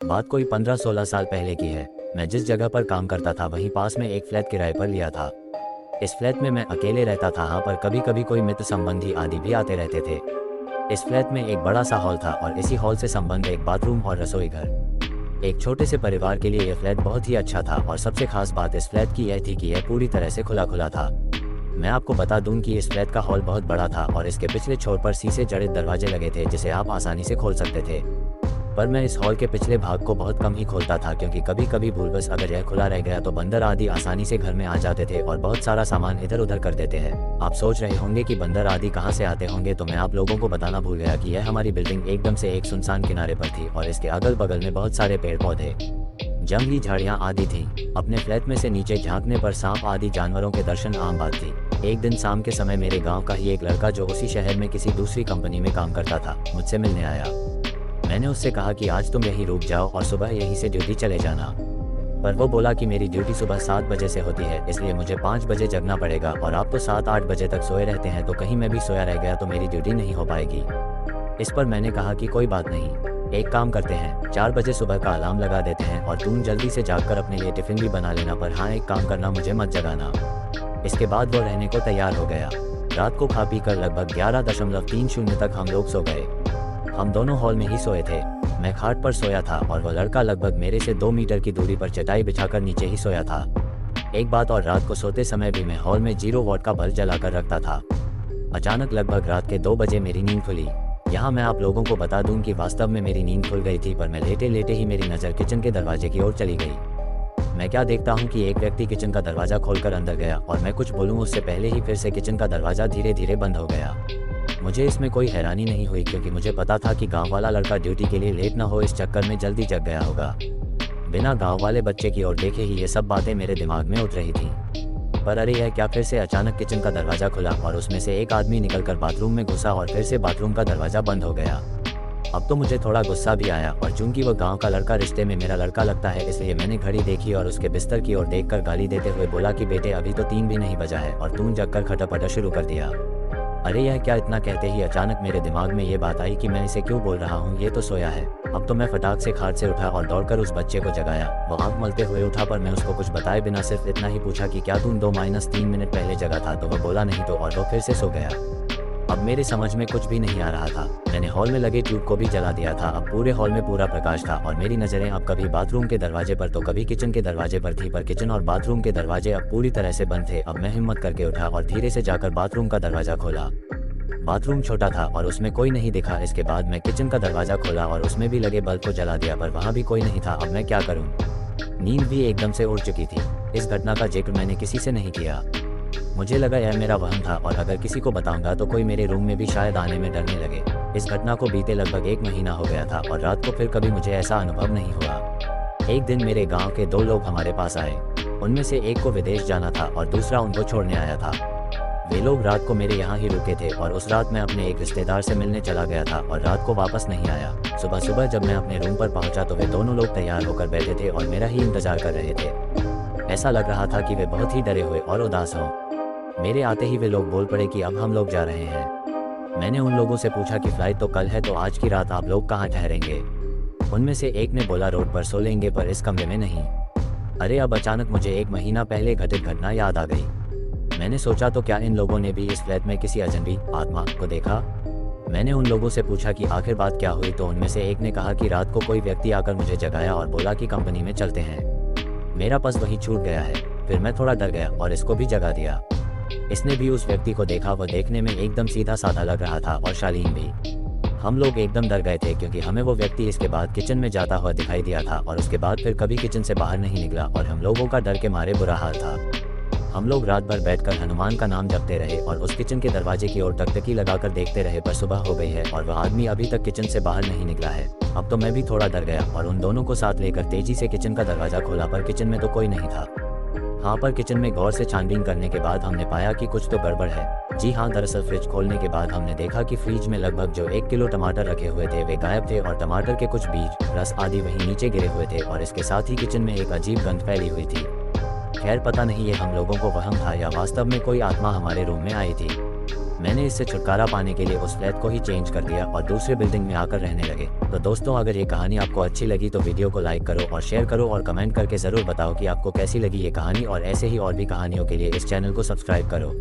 बात कोई 15-16 साल पहले की है। मैं जिस जगह पर काम करता था वहीं पास में एक फ्लैट किराए पर लिया था। इस फ्लैट में मैं अकेले रहता था, हाँ, पर कभी कभी कोई मित्र संबंधी आदि भी आते रहते थे। इस फ्लैट में एक बड़ा सा हॉल था और इसी हॉल से संबंध एक बाथरूम और रसोई घर। एक छोटे से परिवार के लिए यह फ्लैट बहुत ही अच्छा था और सबसे खास बात इस फ्लैट की यह थी कि यह पूरी तरह से खुला खुला था। मैं आपको बता दूं कि इस फ्लैट का हॉल बहुत बड़ा था और इसके पिछले छोर पर शीशे जड़े दरवाजे लगे थे जिसे आप आसानी से खोल सकते थे। पर मैं इस हॉल के पिछले भाग को बहुत कम ही खोलता था क्योंकि कभी कभी भूलवश अगर यह खुला रह गया तो बंदर आदि आसानी से घर में आ जाते थे और बहुत सारा सामान इधर उधर कर देते हैं। आप सोच रहे होंगे कि बंदर आदि कहाँ से आते होंगे, तो मैं आप लोगों को बताना भूल गया कि यह हमारी बिल्डिंग एकदम से एक सुनसान किनारे पर थी और इसके अगल बगल में बहुत सारे पेड़ पौधे, जंगली झाड़ियाँ आदि थी। अपने फ्लैट में से नीचे झांकने पर सांप आदि जानवरों के दर्शन आम बात थी। एक दिन शाम के समय मेरे गाँव का ही एक लड़का जो उसी शहर में किसी दूसरी कंपनी में काम करता था मुझसे मिलने आया। मैंने उससे कहा कि आज तुम यहीं रुक जाओ और सुबह यहीं से ड्यूटी चले जाना, पर वो बोला कि मेरी ड्यूटी सुबह 7 बजे से होती है इसलिए मुझे 5 बजे जगना पड़ेगा और आप तो 7-8 बजे तक सोए रहते हैं, तो कहीं मैं भी सोया रह गया तो मेरी ड्यूटी नहीं हो पाएगी। इस पर मैंने कहा कि कोई बात नहीं, एक काम करते हैं, 4 बजे सुबह का अलार्म लगा देते हैं और तुम जल्दी से जागकर अपने लिए टिफिन भी बना लेना, पर हाँ एक काम करना, मुझे मत जगाना। इसके बाद वो रहने को तैयार हो गया। रात को खा पी कर लगभग 11:30 तक हम लोग सो गए। हम दोनों हॉल में ही सोए थे। मैं खाट पर सोया था और वह लड़का लगभग मेरे से 2 मीटर की दूरी पर चटाई बिछाकर नीचे ही सोया था। एक बात और, रात को सोते समय भी मैं हॉल में 0 वॉट का बल्ब जलाकर रखता था। अचानक लगभग रात के 2 बजे मेरी नींद खुली। यहाँ मैं आप लोगों को बता दूं कि वास्तव में मेरी नींद खुल गई थी, पर मैं लेटे लेटे ही मेरी नज़र किचन के दरवाजे की ओर चली गई। मैं क्या देखता हूँ कि एक व्यक्ति किचन का दरवाजा खोलकर अंदर गया और मैं कुछ बोलूँ उससे पहले ही फिर से किचन का दरवाजा धीरे धीरे बंद हो गया। मुझे इसमें कोई हैरानी नहीं हुई क्योंकि मुझे पता था कि गांव वाला लड़का ड्यूटी के लिए लेट ना हो इस चक्कर में जल्दी जग गया होगा। बिना गांव वाले बच्चे की ओर देखे ही ये सब बातें मेरे दिमाग में उठ रही थी। पर अरे यह क्या, फिर से अचानक किचन का दरवाजा खुला और उसमें से एक आदमी निकलकर बाथरूम में घुसा और फिर से बाथरूम का दरवाजा बंद हो गया। अब तो मुझे थोड़ा गुस्सा भी आया और चूंकि वह गांव का लड़का रिश्ते में मेरा लड़का लगता है इसलिए मैंने घड़ी देखी और उसके बिस्तर की ओर देखकर गाली देते हुए बोला कि बेटे अभी तो 3 भी नहीं बजा है और तू जगकर खटापटा शुरू कर दिया। अरे यह क्या, इतना कहते ही अचानक मेरे दिमाग में ये बात आई कि मैं इसे क्यों बोल रहा हूँ, ये तो सोया है। अब तो मैं फटाक से खाट से उठा और दौड़कर उस बच्चे को जगाया। वो आंख मलते हुए उठा पर मैं उसको कुछ बताए बिना सिर्फ इतना ही पूछा कि क्या तुम 2-3 मिनट पहले जगा था, तो वह बोला नहीं तो, और वो फिर से सो गया। अब मेरे समझ में कुछ भी नहीं आ रहा था। मैंने हॉल में लगे ट्यूब को भी जला दिया था। अब पूरे हॉल में पूरा प्रकाश था और मेरी नज़रें अब कभी बाथरूम के दरवाजे पर तो कभी किचन के दरवाजे पर थी, पर किचन और बाथरूम के दरवाजे अब पूरी तरह से बंद थे। अब मैं हिम्मत करके उठा और धीरे से जाकर बाथरूम का दरवाजा खोला। बाथरूम छोटा था और उसमें कोई नहीं दिखा। इसके बाद मैं किचन का दरवाजा खोला और उसमें भी लगे बल्ब को जला दिया, पर वहाँ भी कोई नहीं था। अब मैं क्या करूँ? नींद भी एकदम से उड़ चुकी थी। इस घटना का जिक्र मैंने किसी से नहीं किया। मुझे लगा यह मेरा वहम था और अगर किसी को बताऊंगा तो कोई मेरे रूम में भी शायद आने में डरने लगे। इस घटना को बीते लगभग 1 महीना हो गया था और रात को फिर कभी मुझे ऐसा अनुभव नहीं हुआ। एक दिन मेरे गाँव के 2 लोग हमारे पास आए। उनमें से एक को विदेश जाना था और दूसरा उनको छोड़ने आया था। वे लोग रात को मेरे यहाँ ही रुके थे और उस रात मैं अपने एक रिश्तेदार से मिलने चला गया था और रात को वापस नहीं आया। सुबह सुबह जब मैं अपने रूम पर पहुंचा तो वे दोनों लोग तैयार होकर बैठे थे और मेरा ही इंतजार कर रहे थे। ऐसा लग रहा था कि वे बहुत ही डरे हुए और उदास हों। मेरे आते ही वे लोग बोल पड़े कि अब हम लोग जा रहे हैं। मैंने उन लोगों से पूछा कि फ्लाइट तो कल है, तो आज की रात आप लोग कहाँ ठहरेंगे? उनमें से एक ने बोला रोड पर सो लेंगे, पर इस कमरे में नहीं। अरे अब अचानक मुझे 1 महीना पहले घटित घटना याद आ गई। मैंने सोचा तो क्या इन लोगों ने भी इस फ्लैट में किसी अजनबी आत्मा को देखा? मैंने उन लोगों से पूछा कि आखिर बात क्या हुई, तो उनमें से एक ने कहा कि रात को कोई व्यक्ति आकर मुझे जगाया और बोला कि कंपनी में चलते हैं। मेरा पस वही छूट गया है। फिर मैं थोड़ा डर गया और इसको भी जगा दिया। इसने भी उस व्यक्ति को देखा। वह देखने में एकदम सीधा साधा लग रहा था और शालीन भी। हम लोग एकदम डर गए थे क्योंकि हमें वो व्यक्ति इसके बाद किचन में जाता हुआ दिखाई दिया था और उसके बाद फिर कभी किचन से बाहर नहीं निकला और हम लोगों का डर के मारे बुरा हाल था। हम लोग रात भर बैठकर हनुमान का नाम जपते रहे और उस किचन के दरवाजे की ओर टकटकी लगाकर देखते रहे, पर सुबह हो गई है और वह आदमी अभी तक किचन से बाहर नहीं निकला है। अब तो मैं भी थोड़ा डर गया और उन दोनों को साथ लेकर तेजी से किचन का दरवाजा खोला, पर किचन में तो कोई नहीं था। हाँ, पर किचन में गौर से छानबीन करने के बाद हमने पाया कि कुछ तो गड़बड़ है। जी हाँ, दरअसल फ्रिज खोलने के बाद हमने देखा कि फ्रिज में लगभग जो 1 किलो टमाटर रखे हुए थे वे गायब थे और टमाटर के कुछ बीज, रस आदि वहीं नीचे गिरे हुए थे और इसके साथ ही किचन में एक अजीब गंध फैली हुई थी। खैर पता नहीं ये हम लोगों को वहम था या वास्तव में कोई आत्मा हमारे रूम में आई थी। मैंने इससे छुटकारा पाने के लिए उस फ्लैट को ही चेंज कर दिया और दूसरे बिल्डिंग में आकर रहने लगे। तो दोस्तों, अगर ये कहानी आपको अच्छी लगी तो वीडियो को लाइक करो और शेयर करो और कमेंट करके ज़रूर बताओ कि आपको कैसी लगी ये कहानी, और ऐसे ही और भी कहानियों के लिए इस चैनल को सब्सक्राइब करो।